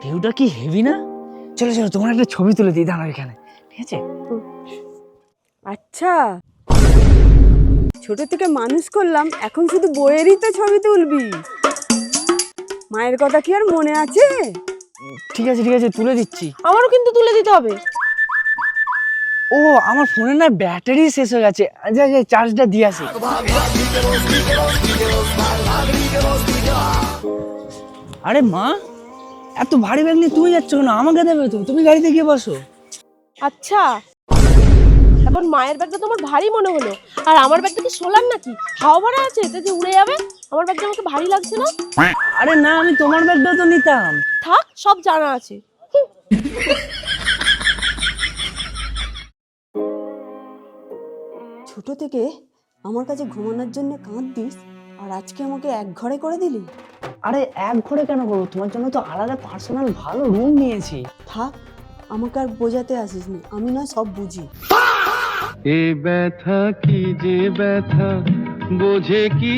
ভিউটা কি হেভি না? চলো চলো, তোমার একটা ছবি তুলে দিই দাঁড়াও এখানে, ঠিক আছে? আচ্ছা, ছোট থেকে মানুষ করলাম, এখন শুধু বইয়েরই তো ছবি তুলবি? মায়ের কথা কি আর মনে আছে? ঠিক আছে ঠিক আছে, তুলে দিচ্ছি। আমারও কিন্তু তুলে দিতে হবে। ও, আমার ফোনে না ব্যাটারি শেষ হয়ে গেছে, যাই যাই চার্জটা দিয়ে আসি। আরে মা, এত ভারী ব্যাগ নিয়ে তুমি যাচ্ছ কেন? আমাকে দেবে তো, তুমি গাড়িতে গিয়ে বসো। আচ্ছা, এখন মায়ের ব্যাগটা তোমার ভারী মনে হলো, আর আমার ব্যাগটা কি সোলার নাকি? হাওয়া ভরা আছে, এতে যে উড়ে যাবে। আমার ব্যাগটা আমাকে ভারী লাগছে না। আরে না, আমি তোমার ব্যাগটাও তো নিতাম। থাক, সব জানা আছে। ছোট থেকে আমার কাছে ঘুমানোর জন্য কাঁদতিস, আর আজকে আমাকে এক ঘরে করে দিলি? আরে এক ঘরে কেন করবো, তোমার জন্য তো আলাদা পার্সোনাল ভালো রুম নিয়েছি। থাক, আমাকে আর বোঝাতে আসিস নি, আমি না সব বুঝি। এ ব্যথা কি যে ব্যথা বোঝে কি